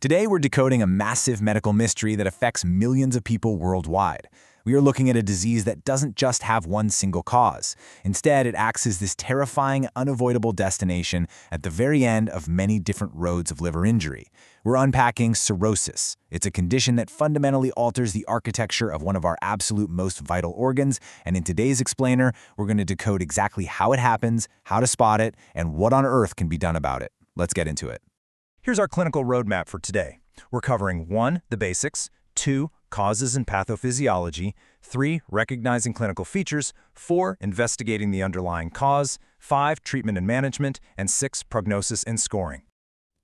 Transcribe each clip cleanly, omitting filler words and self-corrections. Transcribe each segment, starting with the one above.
Today, we're decoding a massive medical mystery that affects millions of people worldwide. We are looking at a disease that doesn't just have one single cause. Instead, it acts as this terrifying, unavoidable destination at the very end of many different roads of liver injury. We're unpacking cirrhosis. It's a condition that fundamentally alters the architecture of one of our absolute most vital organs, and in today's explainer, we're going to decode exactly how it happens, how to spot it, and what on earth can be done about it. Let's get into it. Here's our clinical roadmap for today. We're covering 1. The basics, 2. Causes and pathophysiology, 3. Recognizing clinical features, 4. Investigating the underlying cause, 5. Treatment and management, and 6. Prognosis and scoring.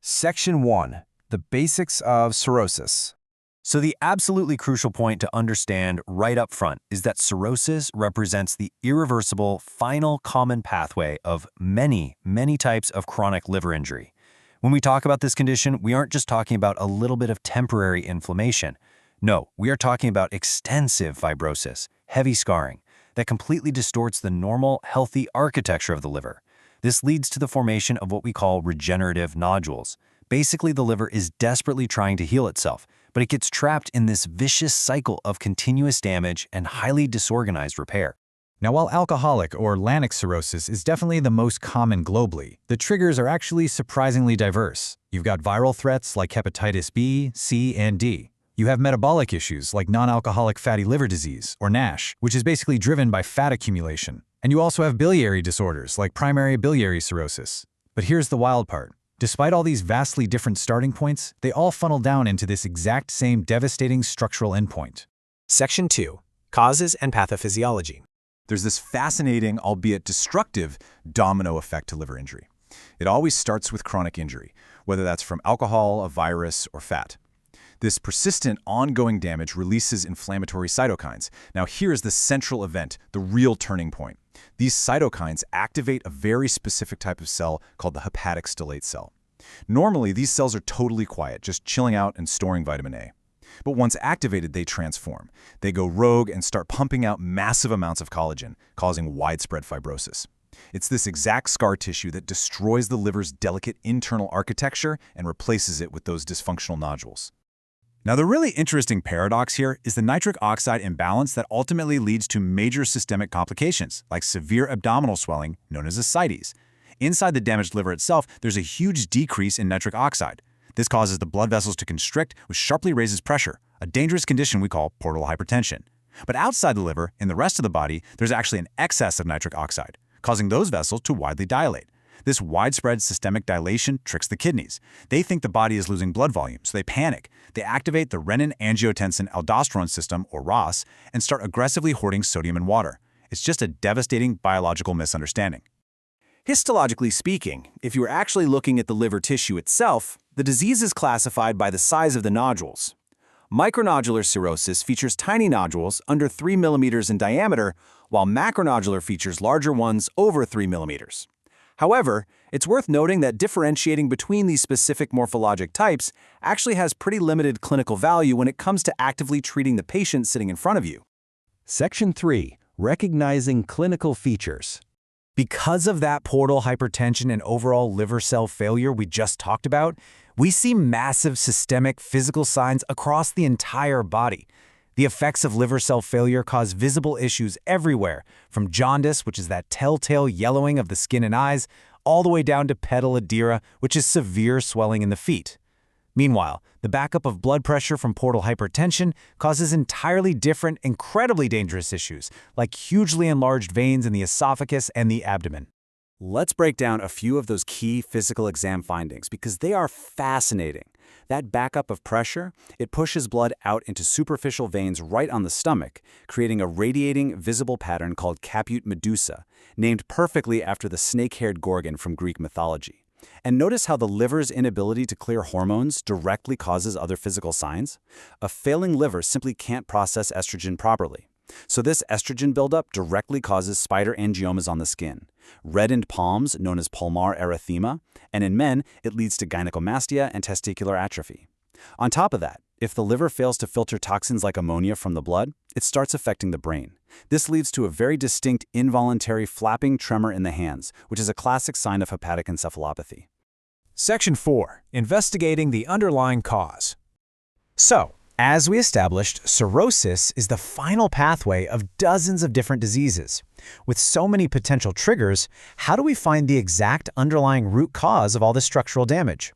Section 1. The basics of cirrhosis. So the absolutely crucial point to understand right up front is that cirrhosis represents the irreversible, final common pathway of many types of chronic liver injury. When we talk about this condition, we aren't just talking about a little bit of temporary inflammation. No, we are talking about extensive fibrosis, heavy scarring, that completely distorts the normal, healthy architecture of the liver. This leads to the formation of what we call regenerative nodules. Basically, the liver is desperately trying to heal itself, but it gets trapped in this vicious cycle of continuous damage and highly disorganized repair. Now, while alcoholic or lactic cirrhosis is definitely the most common globally, the triggers are actually surprisingly diverse. You've got viral threats like hepatitis B, C, and D. You have metabolic issues like non-alcoholic fatty liver disease, or NASH, which is basically driven by fat accumulation. And you also have biliary disorders like primary biliary cirrhosis. But here's the wild part. Despite all these vastly different starting points, they all funnel down into this exact same devastating structural endpoint. Section 2. Causes and pathophysiology. There's this fascinating, albeit destructive, domino effect to liver injury. It always starts with chronic injury, whether that's from alcohol, a virus, or fat. This persistent, ongoing damage releases inflammatory cytokines. Now here's the central event, the real turning point. These cytokines activate a very specific type of cell called the hepatic stellate cell. Normally, these cells are totally quiet, just chilling out and storing vitamin A. But once activated, they transform. They go rogue and start pumping out massive amounts of collagen, causing widespread fibrosis. It's this exact scar tissue that destroys the liver's delicate internal architecture and replaces it with those dysfunctional nodules. Now, the really interesting paradox here is the nitric oxide imbalance that ultimately leads to major systemic complications, like severe abdominal swelling, known as ascites. Inside the damaged liver itself, there's a huge decrease in nitric oxide. This causes the blood vessels to constrict, which sharply raises pressure, a dangerous condition we call portal hypertension. But outside the liver, in the rest of the body, there's actually an excess of nitric oxide, causing those vessels to widely dilate. This widespread systemic dilation tricks the kidneys. They think the body is losing blood volume, so they panic. They activate the renin-angiotensin-aldosterone system, or RAS, and start aggressively hoarding sodium and water. It's just a devastating biological misunderstanding. Histologically speaking, if you are actually looking at the liver tissue itself, the disease is classified by the size of the nodules. Micronodular cirrhosis features tiny nodules under 3 millimeters in diameter, while macronodular features larger ones over 3 millimeters. However, it's worth noting that differentiating between these specific morphologic types actually has pretty limited clinical value when it comes to actively treating the patient sitting in front of you. Section 3. Recognizing clinical features. Because of that portal hypertension and overall liver cell failure we just talked about, we see massive systemic physical signs across the entire body. The effects of liver cell failure cause visible issues everywhere, from jaundice, which is that telltale yellowing of the skin and eyes, all the way down to pedal edema, which is severe swelling in the feet. Meanwhile, the backup of blood pressure from portal hypertension causes entirely different, incredibly dangerous issues, like hugely enlarged veins in the esophagus and the abdomen. Let's break down a few of those key physical exam findings because they are fascinating. That backup of pressure, it pushes blood out into superficial veins right on the stomach, creating a radiating, visible pattern called caput medusa, named perfectly after the snake-haired Gorgon from Greek mythology. And notice how the liver's inability to clear hormones directly causes other physical signs? A failing liver simply can't process estrogen properly. So this estrogen buildup directly causes spider angiomas on the skin, reddened palms known as palmar erythema, and in men, it leads to gynecomastia and testicular atrophy. On top of that, if the liver fails to filter toxins like ammonia from the blood, it starts affecting the brain. This leads to a very distinct involuntary flapping tremor in the hands, which is a classic sign of hepatic encephalopathy. Section 4. Investigating the underlying cause. So, as we established, cirrhosis is the final pathway of dozens of different diseases. With so many potential triggers, how do we find the exact underlying root cause of all this structural damage?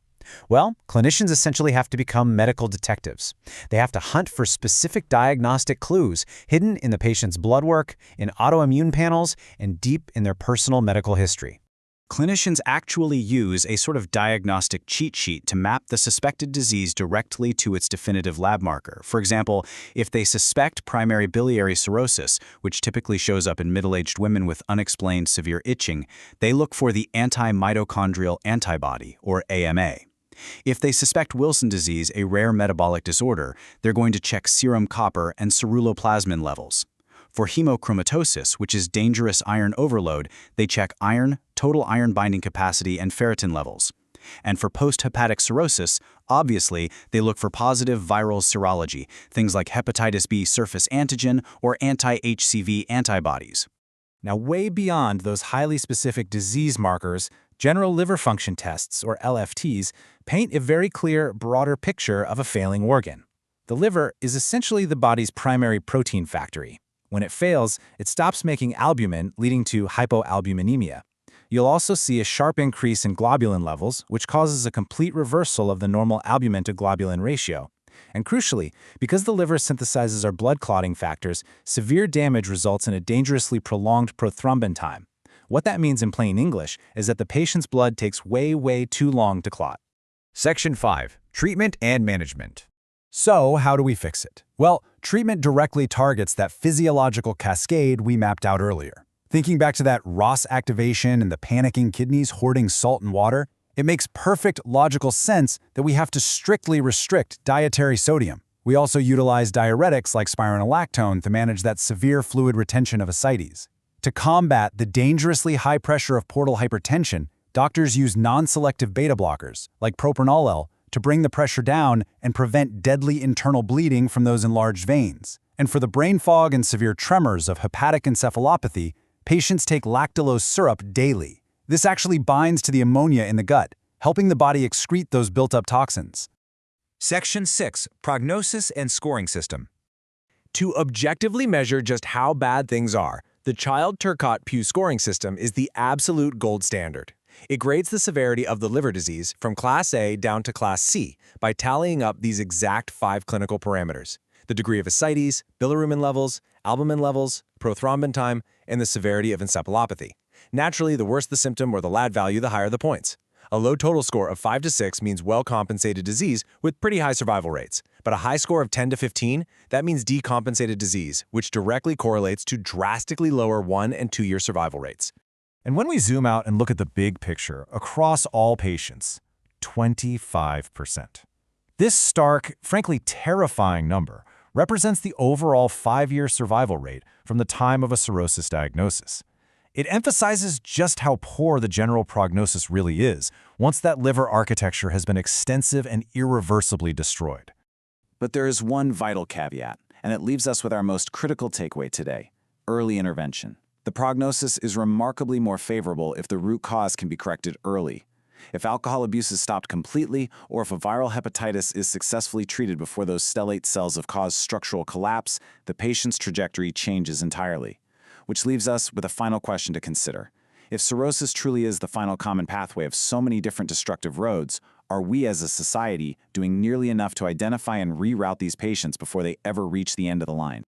Well, clinicians essentially have to become medical detectives. They have to hunt for specific diagnostic clues hidden in the patient's blood work, in autoimmune panels, and deep in their personal medical history. Clinicians actually use a sort of diagnostic cheat sheet to map the suspected disease directly to its definitive lab marker. For example, if they suspect primary biliary cirrhosis, which typically shows up in middle-aged women with unexplained severe itching, they look for the anti-mitochondrial antibody, or AMA. If they suspect Wilson disease, a rare metabolic disorder, they're going to check serum copper and ceruloplasmin levels. For hemochromatosis, which is dangerous iron overload, they check iron, total iron binding capacity, and ferritin levels. And for post-hepatic cirrhosis, obviously, they look for positive viral serology, things like hepatitis B surface antigen or anti-HCV antibodies. Now, way beyond those highly specific disease markers, general liver function tests, or LFTs, paint a very clear, broader picture of a failing organ. The liver is essentially the body's primary protein factory. When it fails, it stops making albumin, leading to hypoalbuminemia. You'll also see a sharp increase in globulin levels, which causes a complete reversal of the normal albumin to globulin ratio. And crucially, because the liver synthesizes our blood clotting factors, severe damage results in a dangerously prolonged prothrombin time. What that means in plain English is that the patient's blood takes way too long to clot. Section 5. Treatment and management. So, how do we fix it? Well, treatment directly targets that physiological cascade we mapped out earlier. Thinking back to that ROS activation and the panicking kidneys hoarding salt and water, it makes perfect logical sense that we have to strictly restrict dietary sodium. We also utilize diuretics like spironolactone to manage that severe fluid retention of ascites. To combat the dangerously high pressure of portal hypertension, doctors use non-selective beta blockers, like propranolol, to bring the pressure down and prevent deadly internal bleeding from those enlarged veins. And for the brain fog and severe tremors of hepatic encephalopathy, patients take lactulose syrup daily. This actually binds to the ammonia in the gut, helping the body excrete those built-up toxins. Section 6. Prognosis and Scoring System. To objectively measure just how bad things are, the Child-Turcotte-Pugh scoring system is the absolute gold standard. It grades the severity of the liver disease from Class A down to Class C by tallying up these exact 5 clinical parameters: the degree of ascites, bilirubin levels, albumin levels, prothrombin time, and the severity of encephalopathy. Naturally, the worse the symptom or the lab value, the higher the points. A low total score of 5 to 6 means well-compensated disease with pretty high survival rates. But a high score of 10 to 15, that means decompensated disease, which directly correlates to drastically lower 1- and 2-year survival rates. And when we zoom out and look at the big picture, across all patients, 25%. This stark, frankly terrifying number represents the overall 5-year survival rate from the time of a cirrhosis diagnosis. It emphasizes just how poor the general prognosis really is once that liver architecture has been extensive and irreversibly destroyed. But there is one vital caveat, and it leaves us with our most critical takeaway today: early intervention. The prognosis is remarkably more favorable if the root cause can be corrected early. If alcohol abuse is stopped completely, or if a viral hepatitis is successfully treated before those stellate cells have caused structural collapse, the patient's trajectory changes entirely. Which leaves us with a final question to consider. If cirrhosis truly is the final common pathway of so many different destructive roads, are we as a society doing nearly enough to identify and reroute these patients before they ever reach the end of the line?